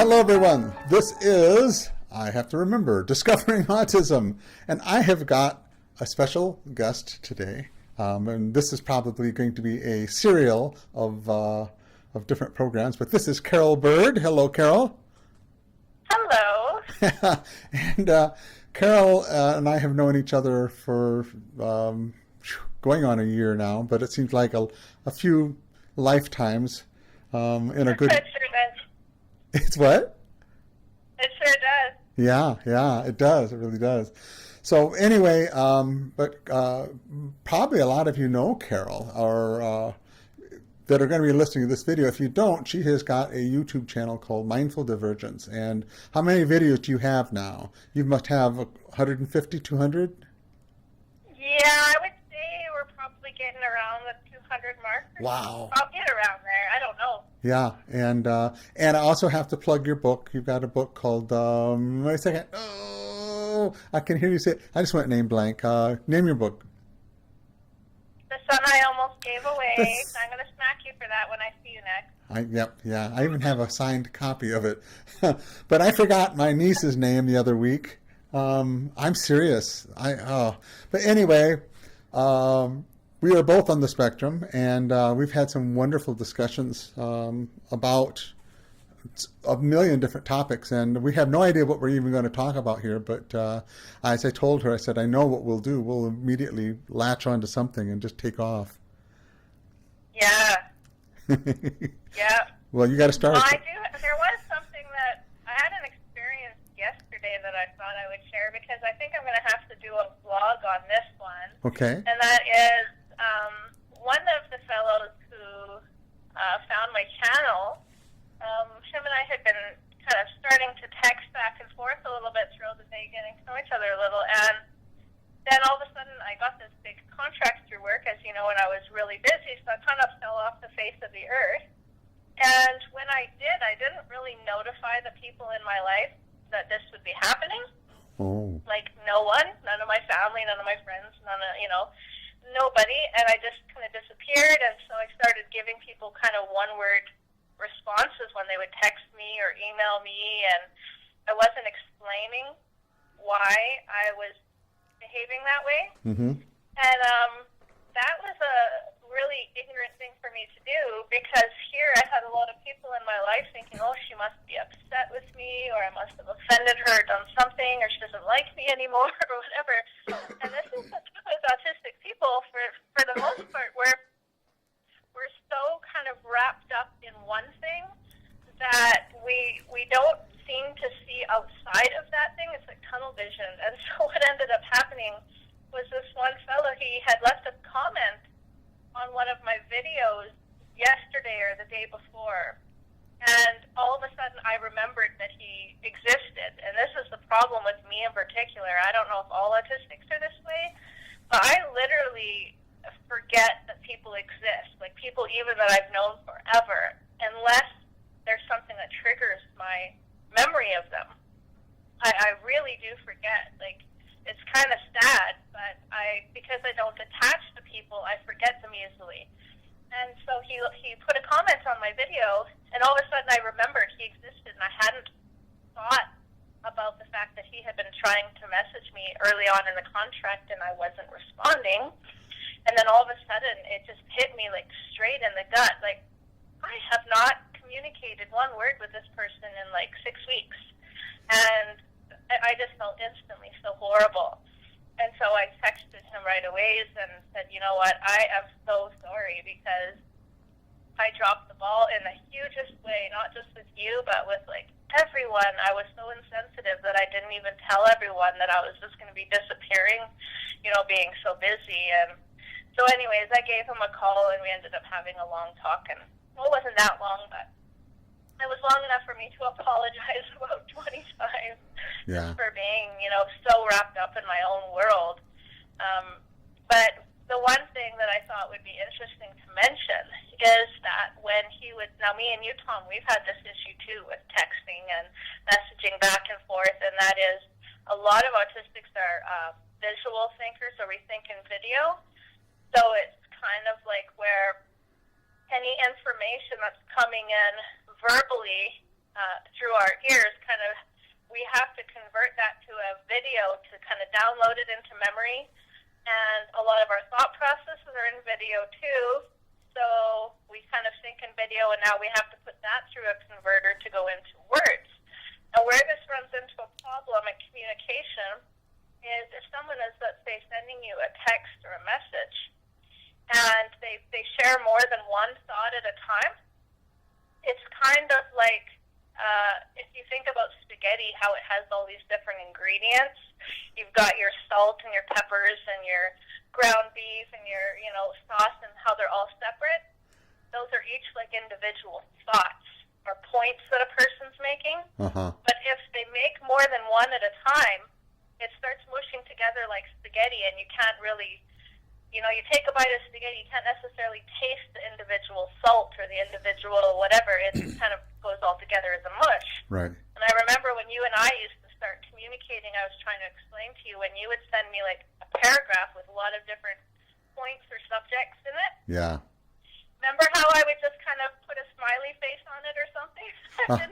Hello, everyone. This is, I have to remember, Discovering Autism. And I have got a special guest today. And this is probably going to be a serial of different programs. But this is Carol Bird. Hello, Carol. Hello. And Carol and I have known each other for going on a year now, but it seems like a few lifetimes in a good... It sure does. It's what? It sure does. Yeah, it does. It really does. So anyway, but probably a lot of you know Carol or that are going to be listening to this video. If you don't, she has got a YouTube channel called Mindful Divergence. And how many videos do you have now? You must have 150, 200? Yeah, I would say we're probably getting around the 200 mark. Wow. I'll get around there. I don't know. Yeah, and I also have to plug your book. You've got a book called, wait a second. Oh, I can hear you say it. I just went name blank. Name your book. The Son I Almost Gave Away. I'm going to smack you for that when I see you next. Yeah. I even have a signed copy of it. But I forgot my niece's name the other week. I'm serious. But anyway, we are both on the spectrum, and we've had some wonderful discussions about a million different topics, and we have no idea what we're even going to talk about here, but as I told her, I said, I know what we'll do. We'll immediately latch onto something and just take off. Yeah. Yeah. Well, you got to start. Well, there was something that I had an experience yesterday that I thought I would share, because I think I'm going to have to do a vlog on this one. Okay. And that is one of the fellows who found my channel. Him and I had been kind of starting to text back and forth a little bit throughout the day, getting to know each other a little, and then all of a sudden I got this big contract through work, as you know, and I was really busy, so I kind of fell off the face of the earth. And when I did, I didn't really notify the people in my life that this would be happening. Oh. Like no one, none of my family, none of my friends, nobody, and I just kind of disappeared. And so I started giving people kind of one-word responses when they would text me or email me, and I wasn't explaining why I was behaving that way. Mm-hmm. And that was a really ignorant thing for me to do, because here I had a lot of people in my life thinking, oh, she must be upset with me, or I must have offended her or done something, or she doesn't like me anymore, or whatever. And this is the truth with autistic people, for the most part, we're so kind of wrapped up in one thing that we don't seem to see outside of that thing. It's like tunnel vision. And so what ended up happening was this one fellow, he had left a comment on one of my videos yesterday or the day before. And all of a sudden I remembered that he existed. And this is the problem with me in particular. I don't know if all autistics are this way, but I literally forget that people exist, like people even that I've known forever, unless there's something that triggers my memory of them. I really do forget. Like, it's kind of sad, but because I don't attach to people, I forget them easily. And so he put a comment on my video, and all of a sudden I remembered he existed, and I hadn't thought about the fact that he had been trying to message me early on in the contract, and I wasn't responding. And then all of a sudden, it just hit me like straight in the gut. Like, I have not communicated one word with this person in like 6 weeks. And I just felt instantly so horrible. And so I texted him right away and said, you know what, I am so sorry, because I dropped the ball in the hugest way, not just with you, but with like everyone. I was so insensitive that I didn't even tell everyone that I was just going to be disappearing, being so busy. And so anyways, I gave him a call, and we ended up having a long talk. And well, it wasn't that long, but it was long enough for me to apologize about 20 times for being, so wrapped up in my own world. But the one thing that I thought would be interesting to mention is that when he would, now me and you, Tom, we've had this issue too with texting and messaging back and forth, and that is a lot of autistics are visual thinkers, or we think in video. So it's kind of like where any information that's coming in verbally through our ears, kind of, we have to convert that to a video to kind of download it into memory. And a lot of our thought processes are in video too. So we kind of think in video, and now we have to put that through a converter to go into words. And where this runs into a problem in communication is if someone is, let's say, sending you a text or a message, and they share more than one thought at a time, it's kind of like, if you think about spaghetti, how it has all these different ingredients. You've got your salt and your peppers and your ground beef and your, sauce, and how they're all separate. Those are each like individual thoughts or points that a person's making. But if they make more than one at a time, it starts mushing together like spaghetti, and you can't really, you take a bite of spaghetti, you can't necessarily taste the individual salt or the individual whatever. It kind of goes all together as a mush. Right. And I remember when you and I used to start communicating, I was trying to explain to you when you would send me like a paragraph with a lot of different points or subjects in it. Yeah. Remember how I would just kind of put a smiley face on it or something?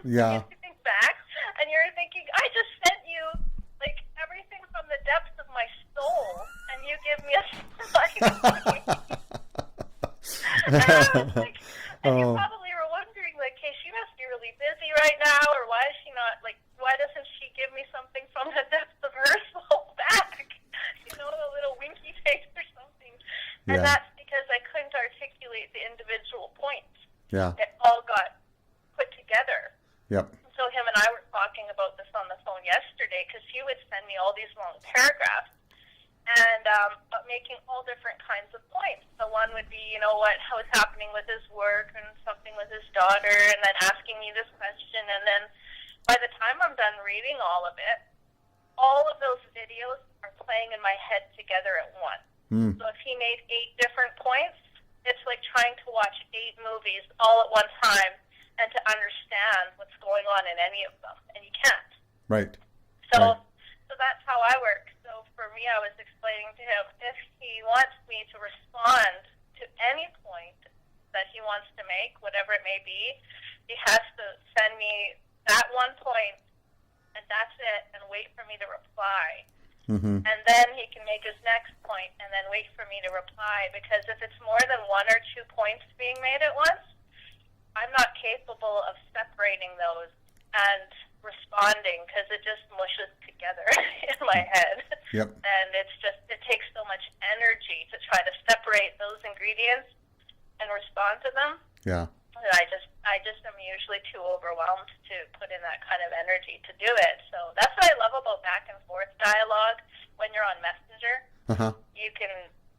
Yeah. And anything back, and you're thinking, I just sent you like everything from the depths of my soul, and you give me a smiley face. And I was like, and you probably were wondering, like, hey, she must be really busy right now, or why is she not, like, why doesn't she give me something from the depths of her soul back? A little winky face or something. And that's because I couldn't articulate the individual points. Yeah. It all got put together. Yep. So him and I were talking about this on the phone yesterday, because he would send me all these long paragraphs, and making all different kinds of points. So one would be, how was happening with his work, and something with his daughter, and then asking me this question. And then by the time I'm done reading all of it, all of those videos are playing in my head together at once. So if he made 8 different points, it's like trying to watch 8 movies all at one time and to understand what's going on in any of them, and you can't. Right. So that's how I work. So for me, I was explaining to him, if he wants me to respond to any point that he wants to make, whatever it may be, he has to send me that one point, and that's it, and wait for me to reply. And then he can make his next point, and then wait for me to reply, because if it's more than 1 or 2 points being made at once, I'm not capable of separating those and responding, because it just mushes together in my head. Yep. And it takes so much energy to try to separate those ingredients and respond to them. Yeah. And I just am usually too overwhelmed to put in that kind of energy to do it. So that's what I love about back and forth dialogue when you're on Messenger.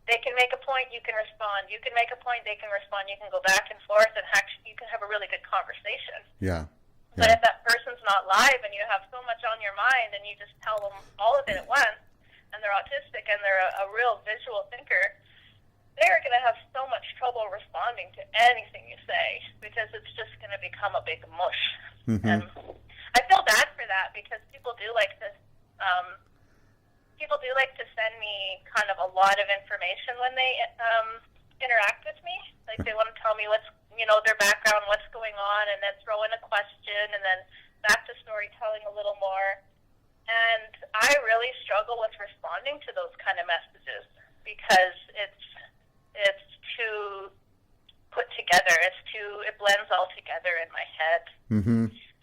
They can make a point, you can respond. You can make a point, they can respond. You can go back and forth, and actually you can have a really good conversation. Yeah. But if that person's not live and you have so much on your mind and you just tell them all of it at once, and they're autistic and they're a real visual thinker, they're going to have so much trouble responding to anything you say, because it's just going to become a big mush. And I feel bad for that, because people do like to send me kind of a lot of information when they interact with me. Like they want to tell me what's their background, what's going on, and then throw in a question, and then back to storytelling a little more. And I really struggle with responding to those kind of messages, because it's too put together. It blends all together in my head.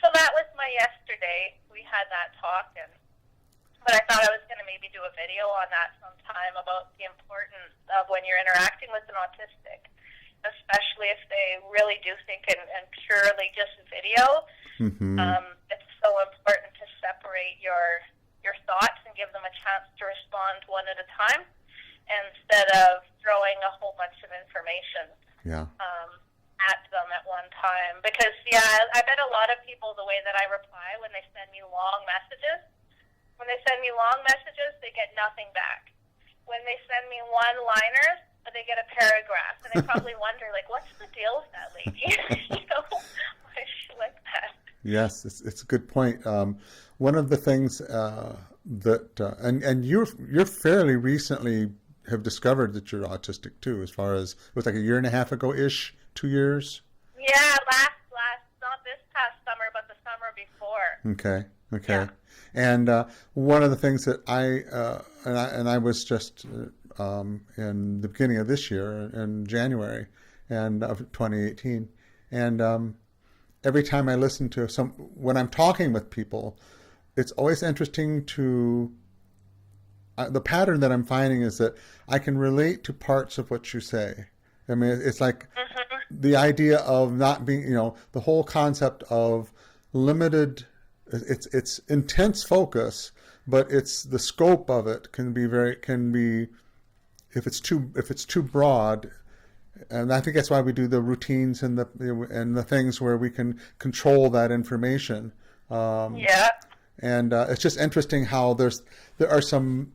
So that was my yesterday. We had that talk, but I thought I was going to maybe do a video on that sometime about the importance of when you're interacting with an autistic, especially if they really do think in purely just video. It's so important to separate your thoughts and give them a chance to respond one at a time, instead of throwing a whole bunch of information at them at one time. Because, I bet a lot of people, the way that I reply when they send me long messages, they get nothing back. When they send me one-liners, they get a paragraph. And they probably wonder, like, what's the deal with that lady? Why is she like that? Yes, it's a good point. One of the things and you're fairly recently have discovered that you're autistic too, as far as, it was like a year and a half ago-ish, 2 years? Yeah, last, not this past summer, but the summer before. Okay. Okay. Yeah. And one of the things that I was just in the beginning of this year, in January, and of 2018, and every time I listen to when I'm talking with people, it's always interesting to the pattern that I'm finding is that I can relate to parts of what you say. I mean, it's like the idea of not being, the whole concept of limited, it's intense focus, but it's the scope of it can be if it's too broad. And I think that's why we do the routines and the things where we can control that information. Yeah. And it's just interesting how there are some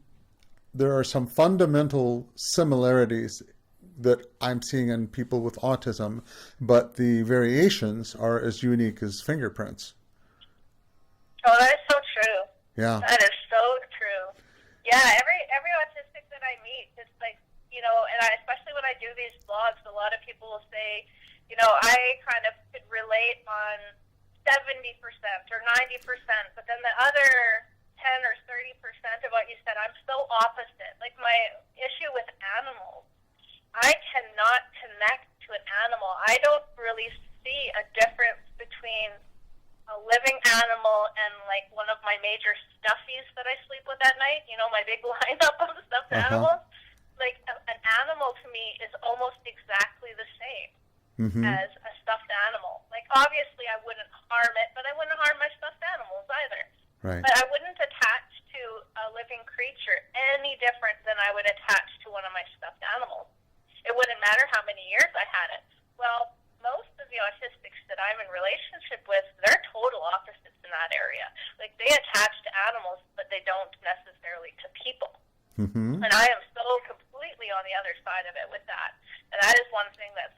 fundamental similarities that I'm seeing in people with autism, but the variations are as unique as fingerprints. Oh, that is so true. Yeah. That is so true. Yeah, every autistic that I meet, it's like, and especially when I do these blogs, a lot of people will say, I kind of could relate on 70% or 90%, but then the other 10 or 30% of what you said, I'm so opposite. Like my issue with animals, I cannot connect to an animal. I don't really see a difference between a living animal and like one of my major stuffies that I sleep with at night, my big lineup of stuffed animals. Like an animal to me is almost exactly the same as a stuffed animal. Like obviously I wouldn't harm it, but I wouldn't harm my stuffed animals either. Right. But I wouldn't attach to a living creature any different than I would attach to one of my stuffed animals. It wouldn't matter how many years I had it. Well, most of the autistics that I'm in relationship with, they're total opposites in that area. Like they attach to animals, but they don't necessarily to people. Mm-hmm. And I am so completely on the other side of it with that. And that is one thing that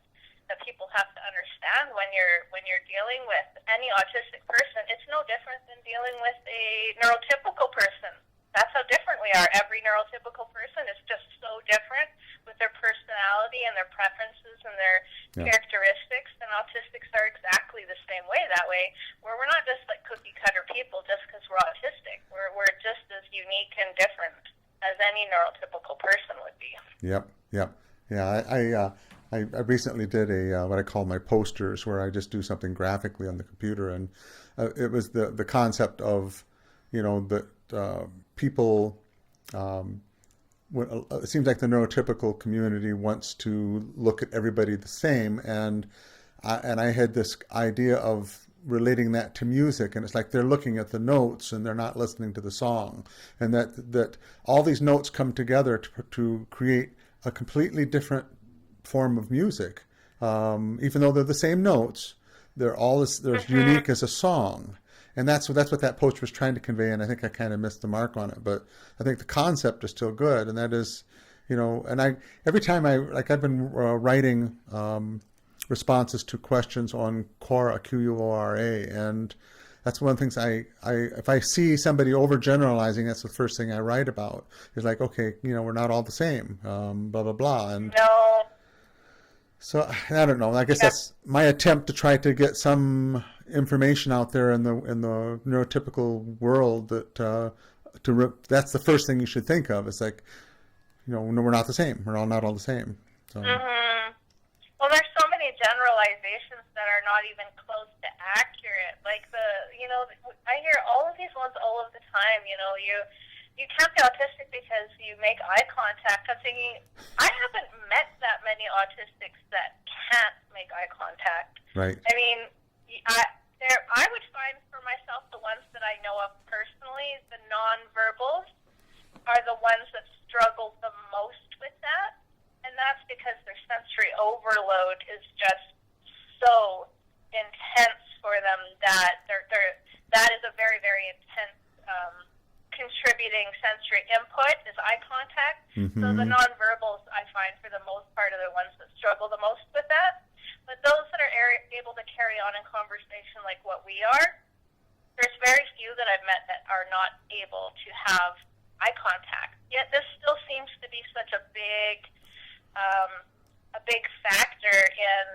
people have to understand when you're dealing with any autistic person. It's no different than dealing with a neurotypical person. That's how different we are. Every neurotypical person is just so different with their personality and their preferences and their characteristics. And autistics are exactly the same way that way, where we're not just like cookie cutter people just because we're autistic. We're just as unique and different as any neurotypical person would be. Yep. Yeah. I recently did what I call my posters, where I just do something graphically on the computer, and it was the concept of, that people. It seems like the neurotypical community wants to look at everybody the same, and I had this idea of relating that to music, and it's like they're looking at the notes and they're not listening to the song, and that all these notes come together to create a completely different form of music, even though they're the same notes. They're unique as a song, and that's what that poster was trying to convey. And I think I kind of missed the mark on it, but I think the concept is still good, and that is, and every time I've been writing responses to questions on Quora, Quora, and that's one of the things if I see somebody overgeneralizing, that's the first thing I write about. Is like, okay, we're not all the same, blah blah blah, and no. So I don't know. I guess that's my attempt to try to get some information out there in the neurotypical world that that's the first thing you should think of. It's like, no, we're not the same. We're all not all the same. So. Mm-hmm. Well, there's so many generalizations that are not even close to accurate. Like I hear all of these ones all of the time. You can't be autistic because you make eye contact. I'm thinking, I haven't met that many autistics that can't make eye contact. Right. I mean, I would find for myself the ones that I know of personally, the nonverbals are the ones that struggle the most with that. And that's because their sensory overload is just so intense for them that that is a very, very intense contributing sensory input is eye contact. Mm-hmm. So the nonverbals, I find, for the most part, are the ones that struggle the most with that. But those that are able to carry on in conversation like what we are, there's very few that I've met that are not able to have eye contact. Yet this still seems to be such a big factor in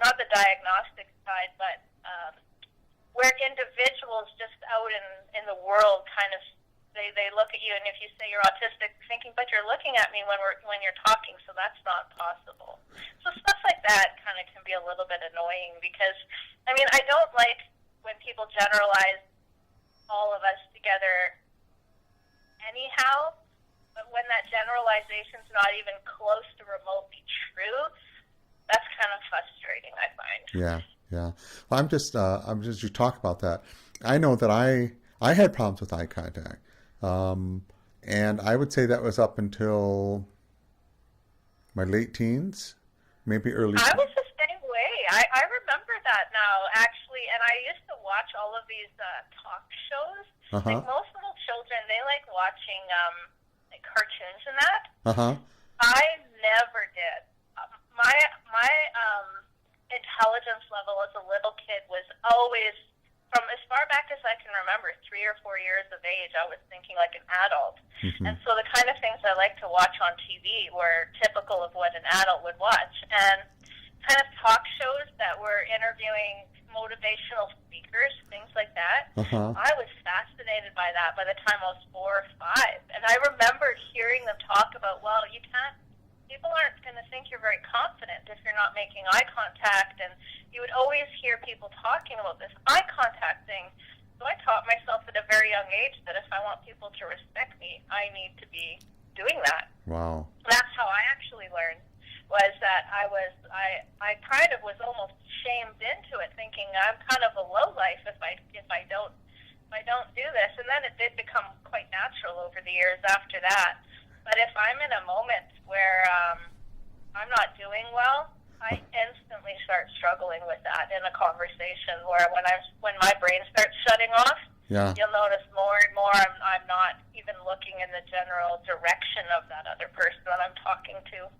not the diagnostic side, but where individuals just out in the world kind of they look at you, and if you say you're autistic, thinking, but you're looking at me when you're talking, so that's not possible. So stuff like that kind of can be a little bit annoying because, I mean, I don't like when people generalize all of us together anyhow, but when that generalization's not even close to remotely true, that's kind of frustrating, I find. Yeah. Yeah. Well, I'm just you talk about that. I know that I had problems with eye contact. And I would say that was up until my late teens, maybe early. I was the same way. I remember that now, actually, and I used to watch all of these talk shows. Uh-huh. Like most little children, they like watching like cartoons and that. Uh-huh. I never did. My intelligence level as a little kid was always, from as far back as I can remember, 3 or 4 years of age, I was thinking like an adult. Mm-hmm. And so the kind of things I like to watch on TV were typical of what an adult would watch. And kind of talk shows that were interviewing motivational speakers, things like that. Uh-huh. I was fascinated by that by the time I was 4 or 5. And I remembered hearing them talk about, well, people aren't going to think you're very confident if you're not making eye contact. And you would always hear people talking about this eye contact thing. So I taught myself at a very young age that if I want people to respect me, I need to be doing that. Wow. That's how I actually learned, was that I kind of was almost shamed into it, thinking I'm kind of a lowlife if I don't do this. And then it did become quite natural over the years after that. But if I'm in a moment where I'm not doing well, I instantly start struggling with that in a conversation. Where when my brain starts shutting off, Yeah. you'll notice more and more I'm not even looking in the general direction of that other person that I'm talking to,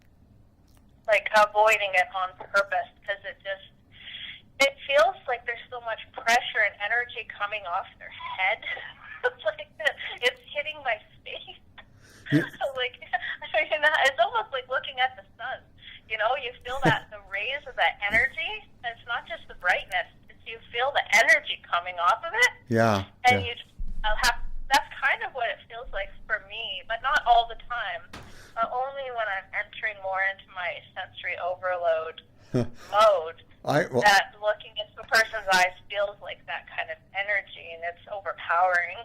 like avoiding it on purpose, because it feels like there's so much pressure and energy coming off their head. It's like it's hitting my face. Yeah. Like, it's almost like looking at the sun. You know, you feel that the rays of that energy. It's not just the brightness; you feel the energy coming off of it. Yeah. And Yeah. that's kind of what it feels like for me, but not all the time. Only when I'm entering more into my sensory overload mode. That looking into a person's eyes feels like that kind of energy, and it's overpowering.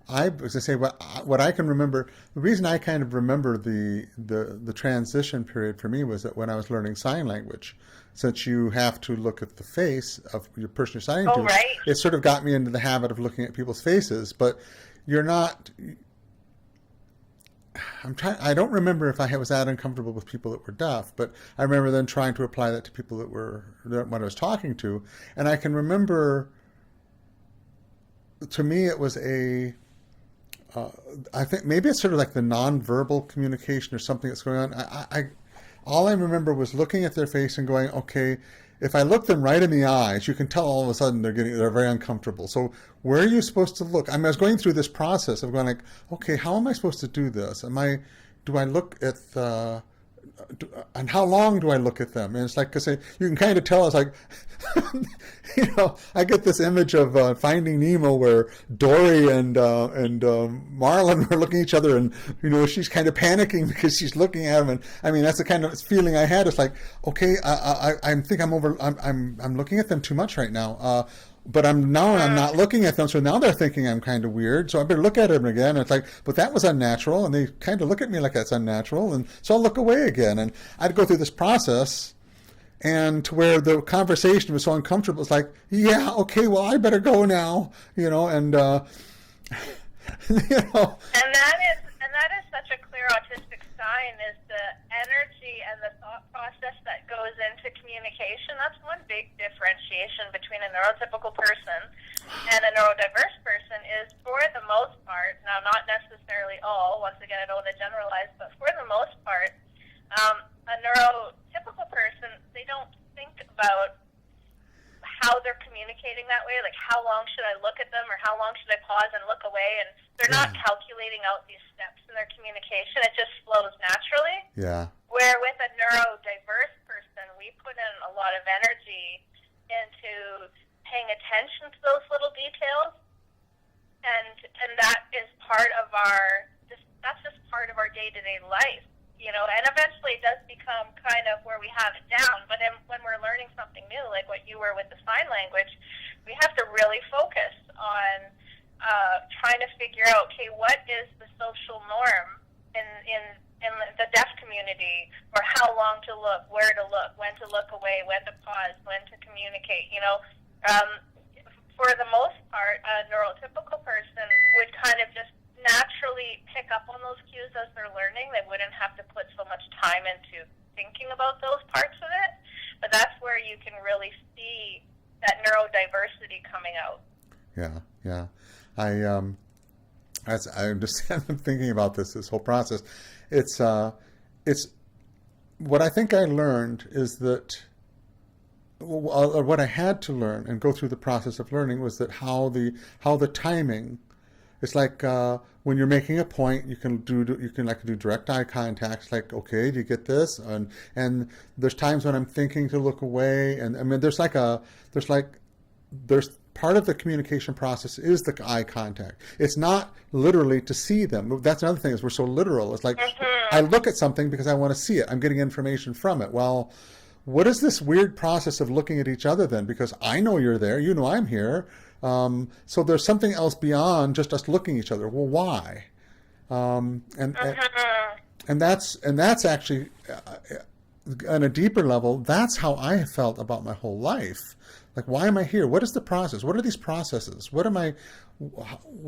I was going to say what I can remember. The reason I kind of remember the transition period for me was that when I was learning sign language, since you have to look at the face of your person you're signing to, right. It sort of got me into the habit of looking at people's faces. But you're not. I don't remember if I was that uncomfortable with people that were deaf, but I remember then trying to apply that to people that when I was talking to, and I can remember. To me, it was I think maybe it's sort of like the nonverbal communication or something that's going on. All I remember was looking at their face and going, okay, if I look them right in the eyes, you can tell all of a sudden they're very uncomfortable. So where are you supposed to look? I mean, I was going through this process of going like, okay, how am I supposed to do this? Do I look at and how long do I look at them? And it's like, because you can kind of tell, it's like, I get this image of Finding Nemo where Dory and Marlin are looking at each other, and she's kind of panicking because she's looking at him, and I mean that's the kind of feeling I had. It's like, okay, I think I'm looking at them too much right now. But I'm not looking at them, so now they're thinking I'm kind of weird, so I better look at them again. And it's like, but that was unnatural, and they kind of look at me like that's unnatural, and so I'll look away again. And I'd go through this process, and to where the conversation was so uncomfortable, it's like, yeah, okay, well, I better go now, and And that is such a clear autistic sign, is the energy and the thought process that goes into communication. That's one big differentiation between a neurotypical person and a neurodiverse person is, for the most part, now not necessarily all, once again I don't want to generalize, but for the most part, a neurotypical person, they don't think about how they're communicating that way, like how long should I look at them or how long should I pause and look away, and they're not calculating out these steps in their communication. It just flows naturally. Yeah. Where with a neurodiverse person, we put in a lot of energy into paying attention to those little details, and that is part of that's just part of our day-to-day life, and eventually it does become kind of where we have it down. But then when we're learning something new, like what you were with the sign language, we have to really focus on trying to figure out, okay, what is the social norm in the deaf community, or how long to look, where to look, when to look away, when to pause, when to communicate. For the most part, a neurotypical person would kind of just naturally pick up on those cues as they're learning. They wouldn't have to put so much time into thinking about those parts of it. But that's where you can really see that neurodiversity coming out. Yeah. As I'm just thinking about this whole process. It's what I think I learned is that, or what I had to learn and go through the process of learning, was that how the timing. It's like when you're making a point, you can do direct eye contact. Like, okay, do you get this? And there's times when I'm thinking to look away, and I mean, there's part of the communication process is the eye contact. It's not literally to see them. That's another thing, is we're so literal. It's like, I look at something because I want to see it. I'm getting information from it. Well, what is this weird process of looking at each other then? Because I know you're there, you know I'm here. So there's something else beyond just us looking at each other. Well, why? And that's actually, on a deeper level, that's how I have felt about my whole life. Like, why am I here? What is the process? What are these processes? What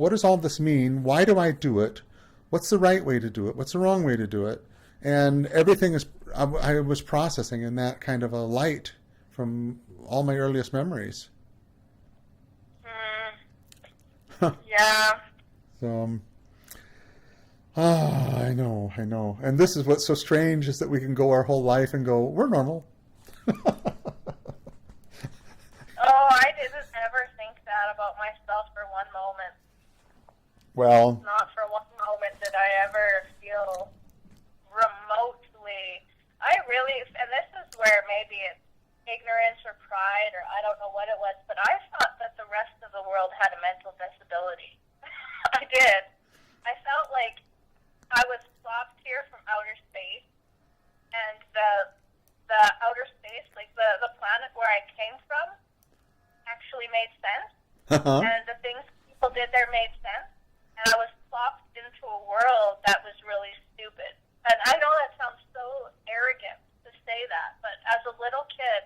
does all this mean? Why do I do it? What's the right way to do it? What's the wrong way to do it? And everything I was processing in that kind of a light from all my earliest memories. Yeah. So, I know. And this is what's so strange, is that we can go our whole life and go, we're normal. Oh, I didn't ever think that about myself for one moment. Well, not for one moment did I ever feel remotely. And this is where maybe it's ignorance or pride, or I don't know what it was, but I thought that the rest of the world had a mental disability. I did. I felt like I was plopped here from outer space, and the outer space, like the planet where I came from, actually made sense, and the things people did there made sense, and I was plopped into a world that was really stupid. And I know that sounds so arrogant to say that, but as a little kid,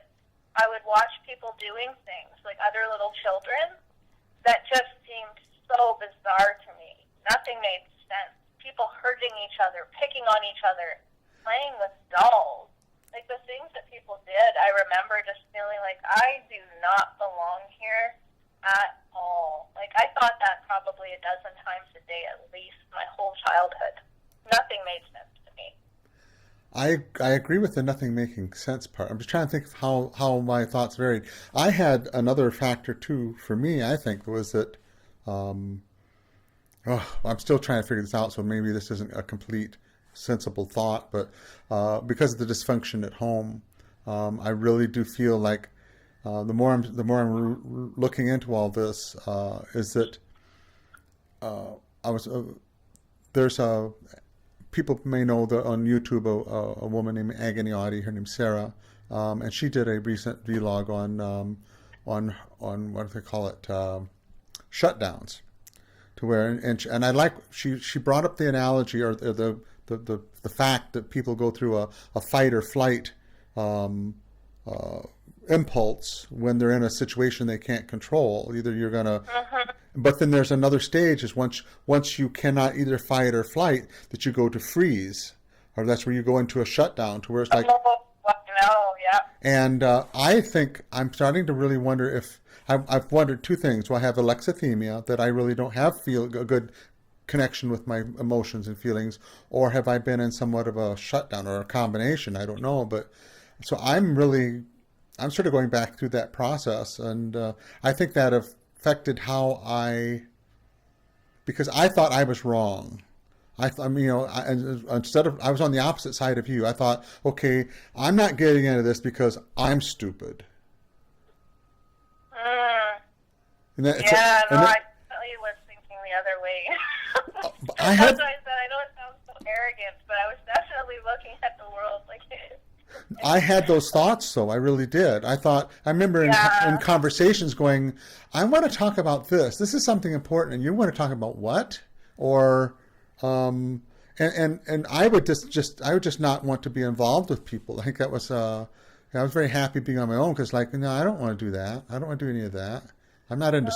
I would watch people doing things, like other little children, that just seemed so bizarre to me. Nothing made sense. People hurting each other, picking on each other, playing with dolls. Like, the things that people did, I remember just feeling like I do not belong here at all. Like, I thought that probably a dozen times a day at least my whole childhood. Nothing made sense to me. I agree with the nothing making sense part. I'm just trying to think of how my thoughts varied. I had another factor too for me, I think, was that I'm still trying to figure this out, so maybe this isn't a complete sensible thought, but because of the dysfunction at home, I really do feel like the more I'm looking into all this, is that people may know on YouTube a woman named Agony Audie. Her name's Sarah, and she did a recent vlog on what do they call it, shutdowns, to where and I like she brought up the analogy, or the fact that people go through a fight or flight impulse when they're in a situation they can't control. Either you're gonna, but then there's another stage, is once you cannot either fight or flight, that you go to freeze, or that's where you go into a shutdown, to where it's like, yeah. And I think I'm starting to really wonder if I've wondered two things. Do I have alexithymia, that I really don't have a good connection with my emotions and feelings, or have I been in somewhat of a shutdown, or a combination? I don't know, but so I'm sort of going back through that process, and I think that affected because I thought I was wrong. Instead of, I was on the opposite side of you. I thought, okay, I'm not getting into this because I'm stupid. And that, it's, Yeah, no, and I definitely was thinking the other way. I That's had why I said I know it sounds so arrogant, but I was definitely looking at the world like it. I had those thoughts, though. I really did. I remember in Yeah. conversations going, I want to talk about this. This is something important, and you want to talk about what? Or, um, and I would I would just not want to be involved with people. I think that was, I was very happy being on my own because, like, no, I don't want to do that. I don't want to do any of that. I'm not into.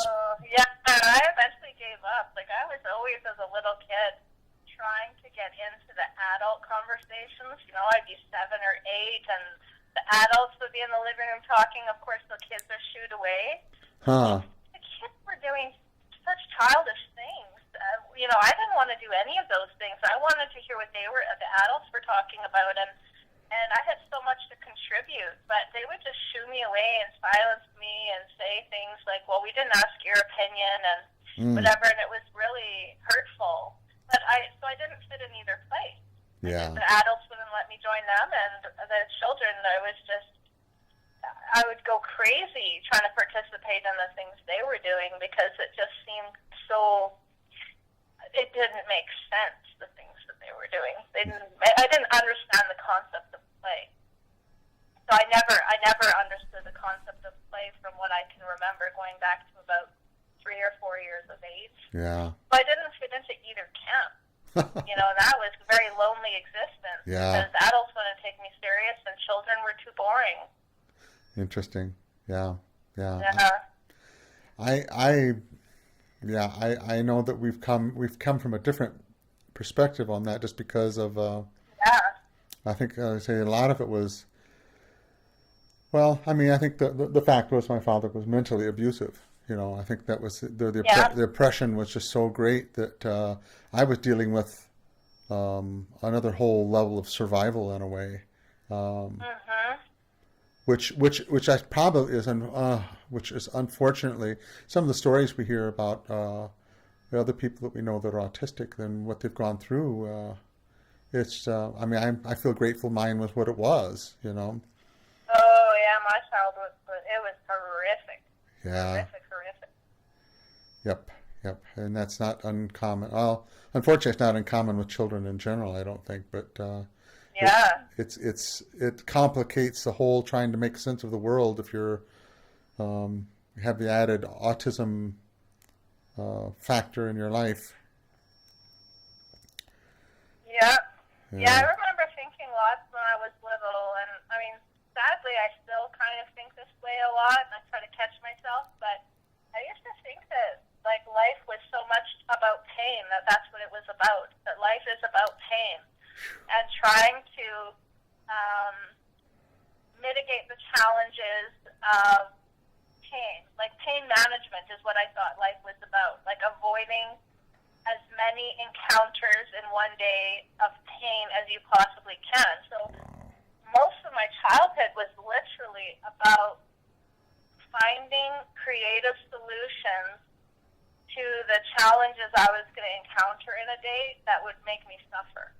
Yeah, I eventually gave up. Like, I was always, as a little kid, trying to get into the adult conversations. You know, I'd be 7 or 8, and the adults would be in the living room talking. Of course, the kids are shooed away. Huh. The kids were doing such childish things. You know, I didn't want to do any of those things. I wanted to hear what the adults were talking about, and I had so much to contribute, but they would just shoo me away and silence me and say things like, well, we didn't ask your opinion and whatever, and it was really hurtful. But so I didn't fit in either place. Yeah. The adults wouldn't let me join them, and the children, I would go crazy trying to participate in the things they were doing because it just seemed so, it didn't make sense, the things that they were doing. I didn't understand the concept of play. So I never understood the concept of play from what I can remember going back to about 3 or 4 years of age. Yeah. So I didn't fit into either camp. You know, that was a very lonely existence. Yeah. Because adults wouldn't take me serious and children were too boring. Interesting. Yeah. Yeah. Yeah. I know that we've come from a different perspective on that just because of Yeah. I think I say a lot of it was well, I mean, I think the fact was my father was mentally abusive. You know, I think that was the oppression was just so great that I was dealing with another whole level of survival in a way, which I probably is which is unfortunately some of the stories we hear about the other people that we know that are autistic and what they've gone through. It's I mean I feel grateful mine was what it was. You know. Oh yeah, my childhood it was horrific. Yeah. Horrific. Yep. And that's not uncommon. Well, unfortunately, it's not uncommon with children in general, I don't think. But it complicates the whole trying to make sense of the world if you're have the added autism factor in your life. Yeah. I remember thinking lots when I was little, and I mean, sadly, I still kind of think this way a lot, and I try to catch myself, but I used to think that, like, life was so much about pain, that's what it was about, that life is about pain, and trying to mitigate the challenges of pain. Like, pain management is what I thought life was about, like avoiding as many encounters in one day of pain as you possibly can. So most of my childhood was literally about finding creative solutions to the challenges I was going to encounter in a day that would make me suffer.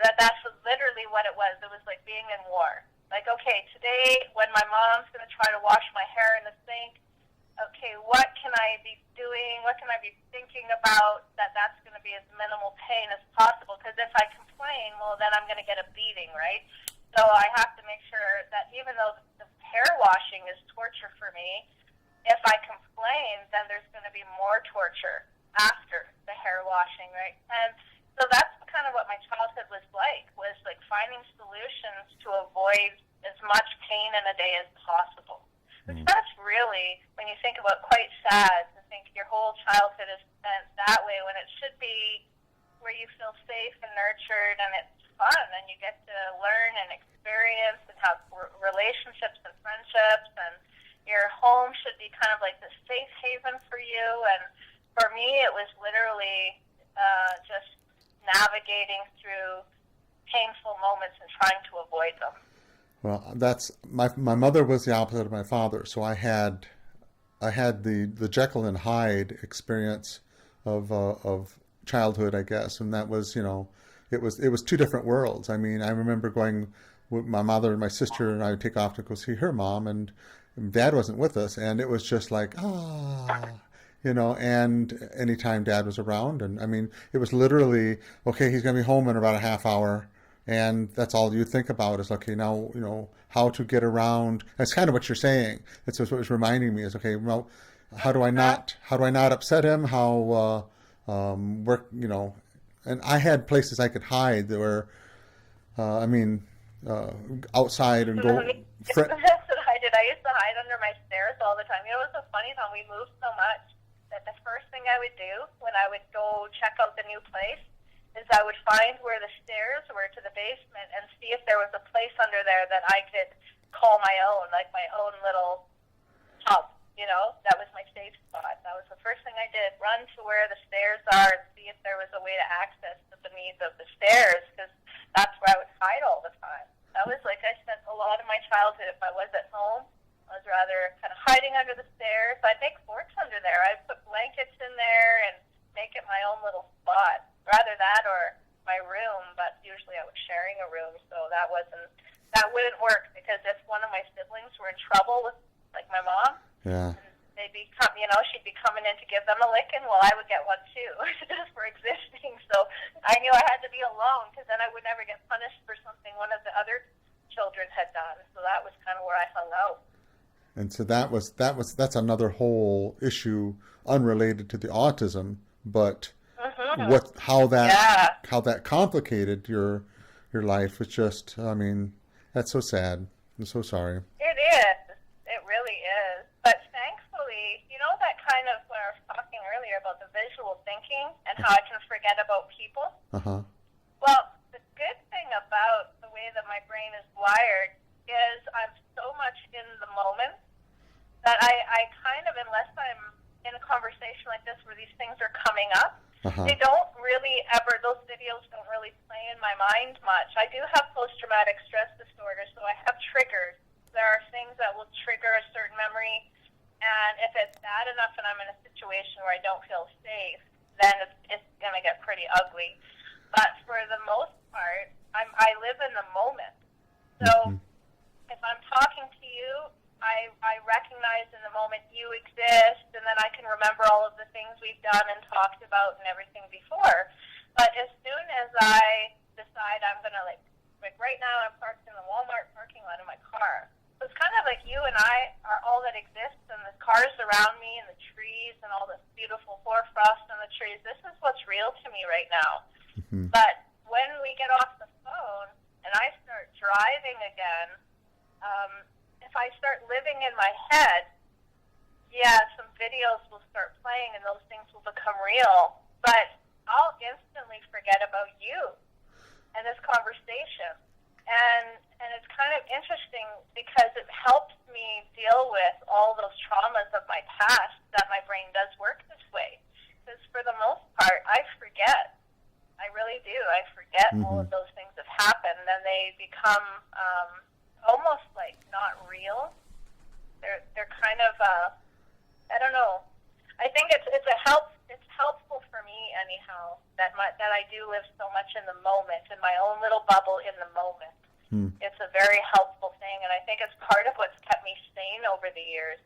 That's literally what it was. It was like being in war. Like, okay, today when my mom's going to try to wash my hair in the sink, okay, what can I be doing? What can I be thinking about that's going to be as minimal pain as possible? Because if I complain, well, then I'm going to get a beating, right? So I have to make sure that even though the hair washing is torture for me, if I complain, then there's going to be more torture after the hair washing, right? And so that's kind of what my childhood was like finding solutions to avoid as much pain in a day as possible. Which that's really, when you think about, quite sad to think your whole childhood is spent that way when it should be where you feel safe and nurtured and it's fun and you get to learn and experience and have relationships and friendships, and your home should be kind of like the safe haven for you. And for me, it was literally just navigating through painful moments and trying to avoid them. Well, that's my mother was the opposite of my father, so I had the Jekyll and Hyde experience of childhood, I guess, and that was, you know, it was two different worlds. I mean, I remember going with my mother and my sister, and I would take off to go see her mom, and Dad wasn't with us, and it was just like, and anytime Dad was around, and I mean, it was literally, okay, he's going to be home in about a half hour, and that's all you think about is, okay, now, how to get around. That's kind of what you're saying. That's just what was reminding me is, okay, well, how do I not upset him? How, work, and I had places I could hide that were, outside and go. That's what I did. I used to hide under my stairs all the time. It was so funny how we moved so much that the first thing I would do when I would go check out the new place is I would find where the stairs were to the basement and see if there was a place under there that I could call my own, like my own little hub. That was my safe spot. That was the first thing I did, run to where the stairs are and see if there was a way to access the beneath of the stairs, because that's where I would hide all the time. That was like I spent a lot of my childhood, if I was at home, I was rather kind of hiding under the stairs. I'd make forts under there. I'd put blankets in there and make it my own little spot. Rather that or my room, but usually I was sharing a room, so that wouldn't work, because if one of my siblings were in trouble with, like my mom, Yeah. they'd be she'd be coming in to give them a licking, well, I would get one too, just for existing. So I knew I had to be alone, because then I would never get punished for something one of the other children had done. So that was kind of where I hung out. And so that's another whole issue unrelated to the autism, but how that complicated your life was just, that's so sad. I'm so sorry. It is. It really is. But thankfully, that kind of, when I was talking earlier about the visual thinking and how I can forget about people. Uh-huh. Well, the good thing about the way that my brain is wired is I'm so much in the moment that I kind of, unless I'm in a conversation like this where these things are coming up, they don't really ever, those videos don't really play in my mind much. I do have post-traumatic stress disorder, so I have triggers. There are things that will trigger a certain memory, and if it's bad enough and I'm in a situation where I don't feel safe, then it's going to get pretty ugly. But for the most part, I live in the moment. So if I'm talking to you, I recognize in the moment you exist, and then I can remember all of the things we've done and talked about and everything before. But as soon as I decide I'm going to, like right now I'm parked in the Walmart parking lot in my car. So it's kind of like you and I are all that exists, and the cars around me and the trees and all this beautiful hoarfrost on the trees. This is what's real to me right now. But when we get off the phone and I start driving again, if I start living in my head, some videos will start playing and those things will become real. But I'll instantly forget about you and this conversation. And it's kind of interesting because it helps me deal with all those traumas of my past, that my brain does work this way. Because for the most part, I forget. I really do. I forget all of those things that happened, and they become almost like not real. They're kind of I don't know. I think it's helpful for me anyhow that I do live so much in the moment, in my own little bubble in the moment. It's a very helpful thing, and I think it's part of what's kept me sane over the years.